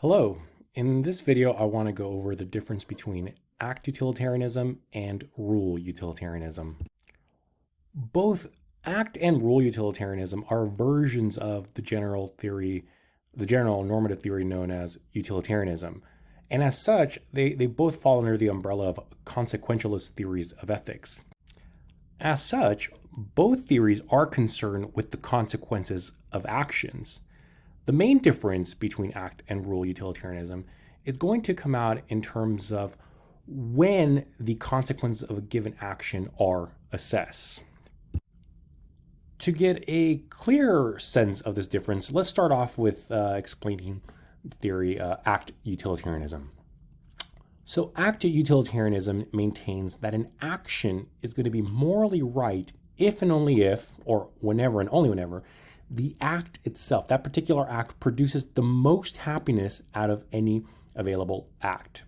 Hello. In this video, I want to go over the difference between act utilitarianism and rule utilitarianism. Both act and rule utilitarianism are versions of the general normative theory known as utilitarianism. And as such, they both fall under the umbrella of consequentialist theories of ethics. As such, both theories are concerned with the consequences of actions. The main difference between act and rule utilitarianism is going to come out in terms of when the consequences of a given action are assessed. To get a clearer sense of this difference, let's start off with explaining the theory act utilitarianism. So act utilitarianism maintains that an action is going to be morally right if and only if, or whenever and only whenever, the act itself, that particular act, produces the most happiness out of any available act.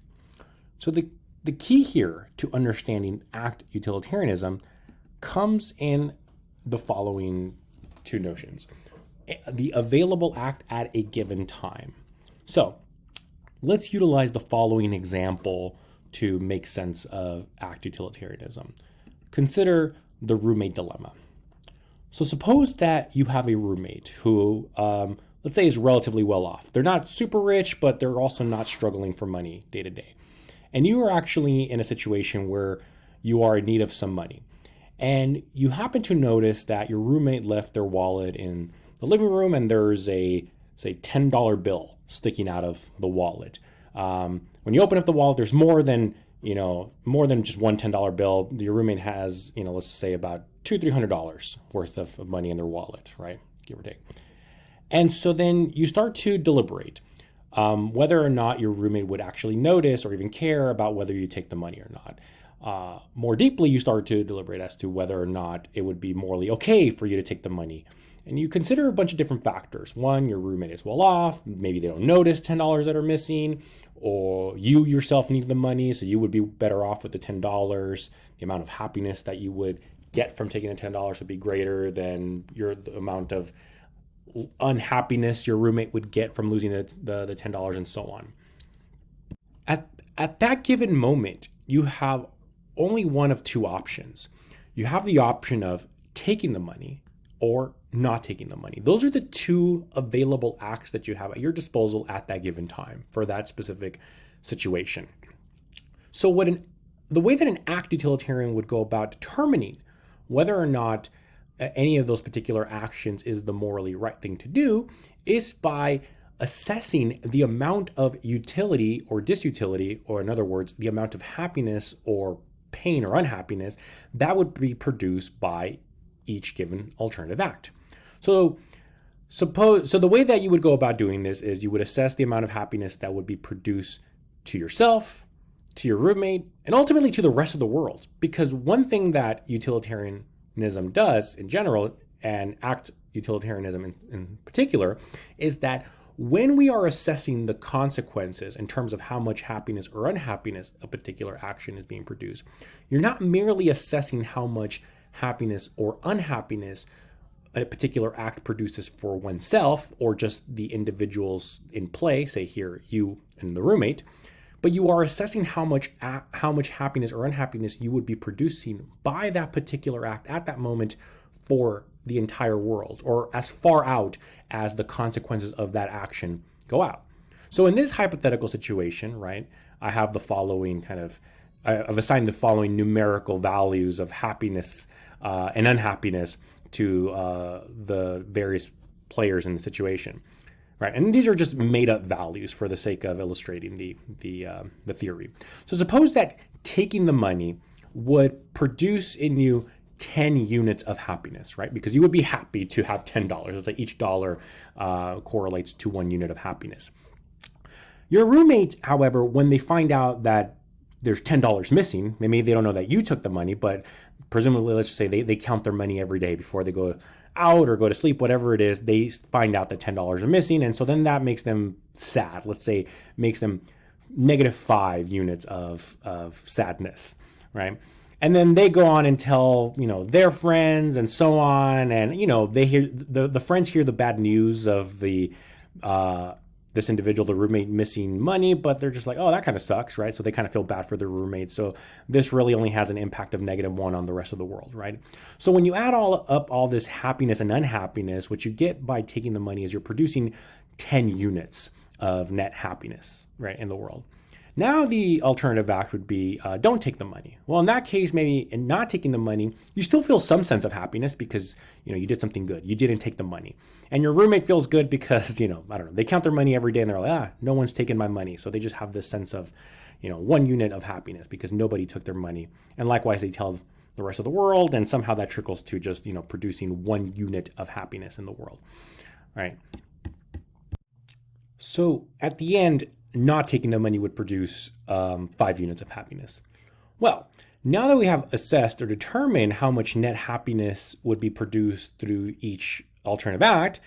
So the key here to understanding act utilitarianism comes in the following two notions. The available act at a given time. So let's utilize the following example to make sense of act utilitarianism. Consider the roommate dilemma. So suppose that you have a roommate who, let's say, is relatively well off. They're not super rich, but they're also not struggling for money day to day. And you are actually in a situation where you are in need of some money. And you happen to notice that your roommate left their wallet in the living room and there's a, say, $10 bill sticking out of the wallet. When you open up the wallet, there's more than just one $10 bill. Your roommate has, let's say about $200-300 worth of money in their wallet, right? Give or take. And so then you start to deliberate whether or not your roommate would actually notice or even care about whether you take the money or not. More deeply, you start to deliberate as to whether or not it would be morally okay for you to take the money. And you consider a bunch of different factors. One, your roommate is well off. Maybe they don't notice $10 that are missing, or you yourself need the money, so you would be better off with the $10. The amount of happiness that you would get from taking the $10 would be greater than the amount of unhappiness your roommate would get from losing the $10 and so on. At that given moment, you have only one of two options. You have the option of taking the money or not taking the money. Those are the two available acts that you have at your disposal at that given time for that specific situation. So the way that an act utilitarian would go about determining whether or not any of those particular actions is the morally right thing to do is by assessing the amount of utility or disutility, or in other words, the amount of happiness or pain or unhappiness that would be produced by each given alternative act. So the way that you would go about doing this is you would assess the amount of happiness that would be produced to yourself, to your roommate, and ultimately to the rest of the world. Because one thing that utilitarianism does in general, and act utilitarianism in particular, is that when we are assessing the consequences in terms of how much happiness or unhappiness a particular action is being produced, you're not merely assessing how much happiness or unhappiness a particular act produces for oneself or just the individuals in play, say here, you and the roommate, but you are assessing how much happiness or unhappiness you would be producing by that particular act at that moment for the entire world, or as far out as the consequences of that action go out. So in this hypothetical situation, right, I have the following I've assigned the following numerical values of happiness and unhappiness to the various players in the situation, right? And these are just made up values for the sake of illustrating the theory. So suppose that taking the money would produce in you 10 units of happiness, right? Because you would be happy to have $10. It's like each dollar correlates to 1 unit of happiness. Your roommate, however, when they find out that there's $10 missing, maybe they don't know that you took the money, but presumably, let's just say they count their money every day before they go out or go to sleep, whatever it is, they find out that $10 are missing. And so then that makes them sad. Let's say makes them -5 units of sadness, right? And then they go on and tell, their friends and so on. And, they hear the friends hear the bad news of the this individual, the roommate, missing money, but they're just like, oh, that kind of sucks, right? So they kind of feel bad for their roommate. So this really only has an impact of -1 on the rest of the world, right? So when you add all this happiness and unhappiness, what you get by taking the money is you're producing 10 units of net happiness, right, in the world. Now the alternative act would be don't take the money. Well, in that case, maybe in not taking the money, you still feel some sense of happiness because, you did something good. You didn't take the money. And your roommate feels good because, I don't know, they count their money every day and they're like, no one's taken my money. So they just have this sense of, 1 unit of happiness because nobody took their money. And likewise, they tell the rest of the world, and somehow that trickles to just, producing 1 unit of happiness in the world, right? So at the end, not taking the money would produce 5 units of happiness. Well, now that we have assessed or determined how much net happiness would be produced through each alternative act,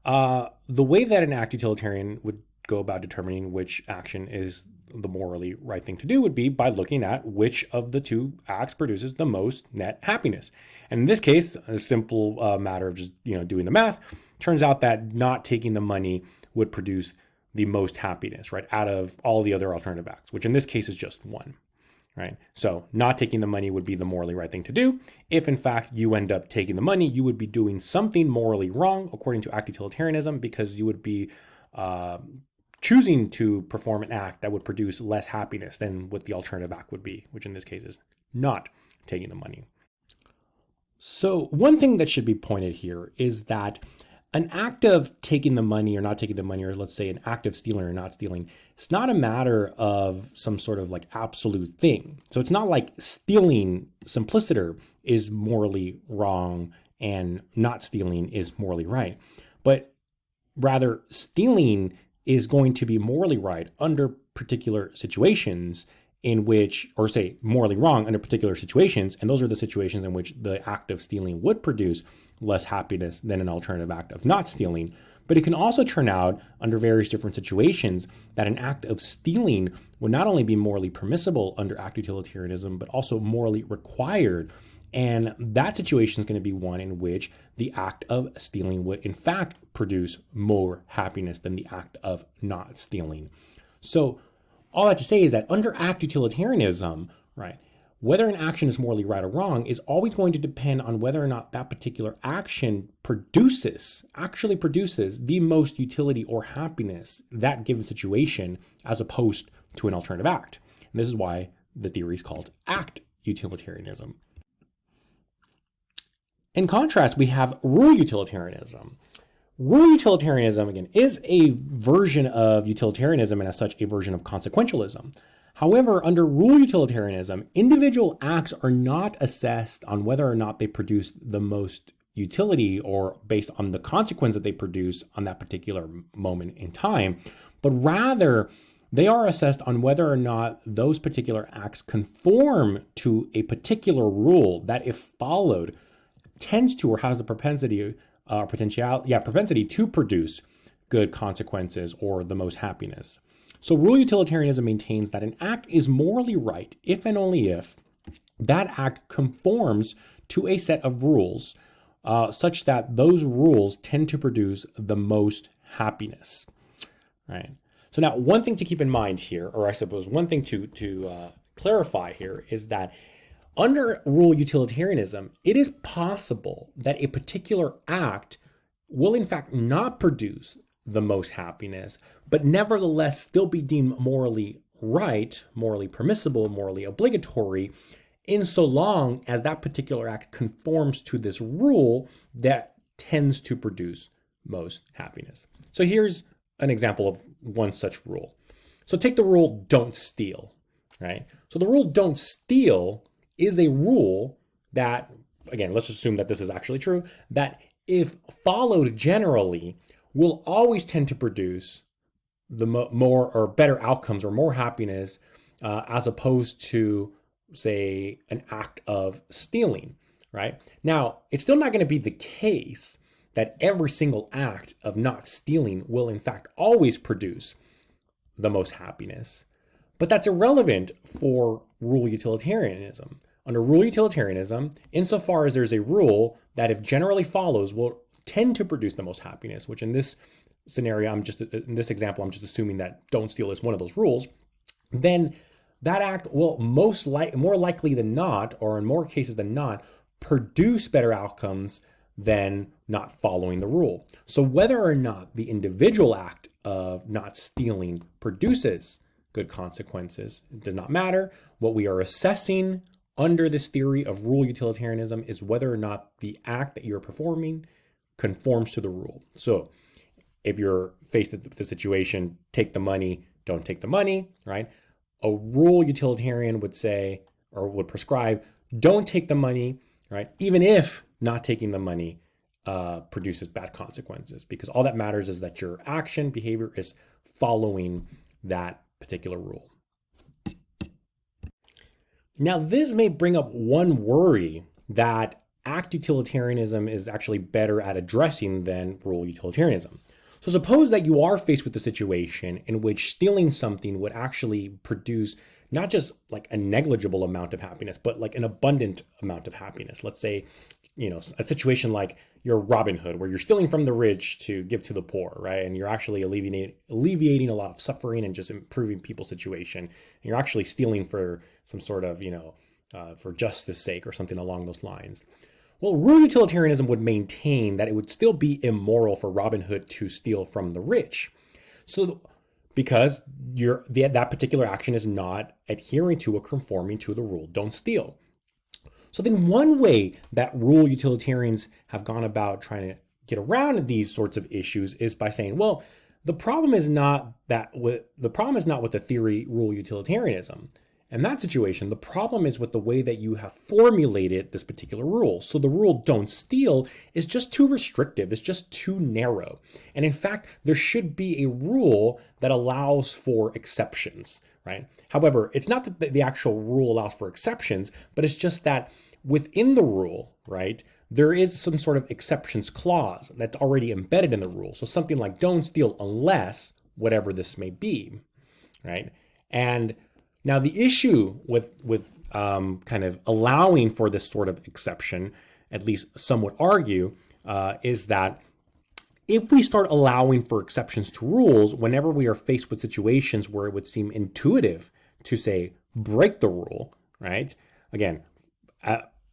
the way that an act utilitarian would go about determining which action is the morally right thing to do would be by looking at which of the 2 acts produces the most net happiness. And in this case, a simple matter of just doing the math, turns out that not taking the money would produce the most happiness, right, out of all the other alternative acts, which in this case is just 1, right? So not taking the money would be the morally right thing to do. If in fact you end up taking the money, you would be doing something morally wrong according to act utilitarianism, because you would be choosing to perform an act that would produce less happiness than what the alternative act would be, which in this case is not taking the money. So one thing that should be pointed here is that an act of taking the money or not taking the money, or let's say an act of stealing or not stealing, it's not a matter of some sort of like absolute thing. So it's not like stealing simpliciter is morally wrong and not stealing is morally right. But rather, stealing is going to be morally right under particular situations in which, or say morally wrong under particular situations. And those are the situations in which the act of stealing would produce less happiness than an alternative act of not stealing. But it can also turn out under various different situations that an act of stealing would not only be morally permissible under act utilitarianism, but also morally required. And that situation is going to be one in which the act of stealing would in fact produce more happiness than the act of not stealing. So all that to say is that under act utilitarianism, right, whether an action is morally right or wrong is always going to depend on whether or not that particular action actually produces the most utility or happiness that given situation, as opposed to an alternative act. And this is why the theory is called act utilitarianism. In contrast, we have rule utilitarianism. Rule utilitarianism, again, is a version of utilitarianism and as such a version of consequentialism. However, under rule utilitarianism, individual acts are not assessed on whether or not they produce the most utility or based on the consequence that they produce on that particular moment in time, but rather they are assessed on whether or not those particular acts conform to a particular rule that, if followed, tends to or has the propensity to produce good consequences or the most happiness. So rule utilitarianism maintains that an act is morally right if and only if that act conforms to a set of rules such that those rules tend to produce the most happiness, right? So now one thing to keep in mind here, or I suppose one thing to clarify here, is that under rule utilitarianism, it is possible that a particular act will in fact not produce the most happiness, but nevertheless still be deemed morally right, morally permissible, morally obligatory, in so long as that particular act conforms to this rule that tends to produce most happiness. So here's an example of one such rule. So take the rule don't steal, right? So the rule don't steal is a rule that, again, let's assume that this is actually true, that if followed generally, will always tend to produce the more or better outcomes or more happiness as opposed to, say, an act of stealing, right? Now, it's still not going to be the case that every single act of not stealing will in fact always produce the most happiness, but that's irrelevant for rule utilitarianism. Under rule utilitarianism, insofar as there's a rule that if generally follows will tend to produce the most happiness, which in this scenario, in this example, I'm just assuming that don't steal is one of those rules, then that act will more likely than not, or in more cases than not, produce better outcomes than not following the rule. So whether or not the individual act of not stealing produces good consequences, it does not matter. What we are assessing under this theory of rule utilitarianism is whether or not the act that you're performing conforms to the rule. So if you're faced with the situation, take the money, don't take the money, right? A rule utilitarian would say, or would prescribe, don't take the money, right? Even if not taking the money produces bad consequences, because all that matters is that your action behavior is following that particular rule. Now, this may bring up one worry that act utilitarianism is actually better at addressing than rule utilitarianism. So suppose that you are faced with the situation in which stealing something would actually produce not just like a negligible amount of happiness, but like an abundant amount of happiness. Let's say, a situation like you're Robin Hood, where you're stealing from the rich to give to the poor, right? And you're actually alleviating a lot of suffering and just improving people's situation. And you're actually stealing for some sort of, for justice sake or something along those lines. Well, rule utilitarianism would maintain that it would still be immoral for Robin Hood to steal from the rich. So, because that particular action is not adhering to or conforming to the rule, don't steal. So then one way that rule utilitarians have gone about trying to get around these sorts of issues is by saying, well, the problem is not with the theory rule utilitarianism. In that situation, the problem is with the way that you have formulated this particular rule. So the rule don't steal is just too restrictive. It's just too narrow. And in fact, there should be a rule that allows for exceptions, right? However, it's not that the actual rule allows for exceptions, but it's just that within the rule, right, there is some sort of exceptions clause that's already embedded in the rule. So something like don't steal unless whatever this may be, right? And now, the issue with kind of allowing for this sort of exception, at least some would argue, is that if we start allowing for exceptions to rules whenever we are faced with situations where it would seem intuitive to say break the rule, right? Again,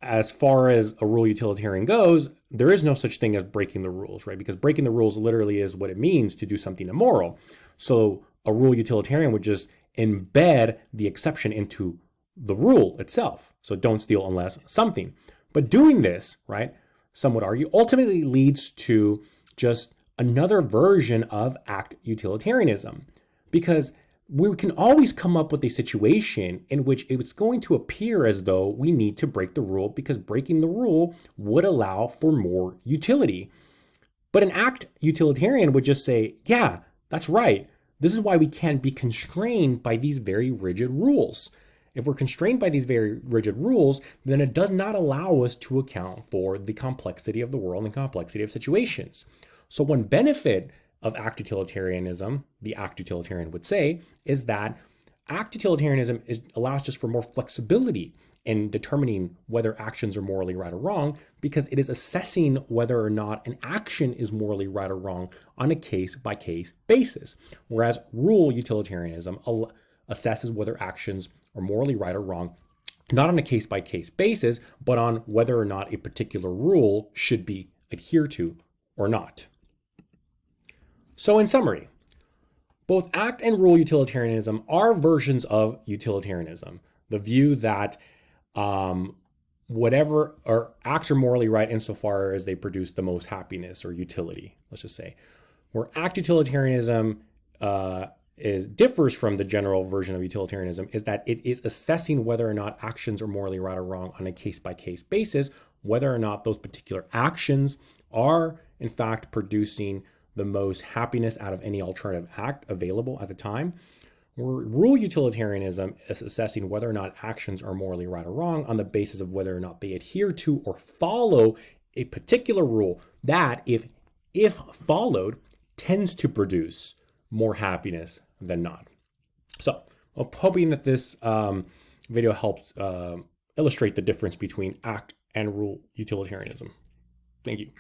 as far as a rule utilitarian goes, there is no such thing as breaking the rules, right? Because breaking the rules literally is what it means to do something immoral. So a rule utilitarian would just embed the exception into the rule itself. So don't steal unless something. But doing this, right, some would argue, ultimately leads to just another version of act utilitarianism. Because we can always come up with a situation in which it's going to appear as though we need to break the rule because breaking the rule would allow for more utility. But an act utilitarian would just say, yeah, that's right. This is why we can't be constrained by these very rigid rules. If we're constrained by these very rigid rules, then it does not allow us to account for the complexity of the world and complexity of situations. So one benefit of act utilitarianism, the act utilitarian would say, is that act utilitarianism allows just for more flexibility in determining whether actions are morally right or wrong, because it is assessing whether or not an action is morally right or wrong on a case-by-case basis. Whereas rule utilitarianism assesses whether actions are morally right or wrong, not on a case-by-case basis, but on whether or not a particular rule should be adhered to or not. So in summary, both act and rule utilitarianism are versions of utilitarianism, the view that whatever or acts are morally right insofar as they produce the most happiness or utility, let's just say. Where act utilitarianism differs from the general version of utilitarianism is that it is assessing whether or not actions are morally right or wrong on a case-by-case basis, whether or not those particular actions are in fact producing the most happiness out of any alternative act available at the time. Rule utilitarianism is assessing whether or not actions are morally right or wrong on the basis of whether or not they adhere to or follow a particular rule that, if followed, tends to produce more happiness than not. So I'm hoping that this video helps illustrate the difference between act and rule utilitarianism. Thank you.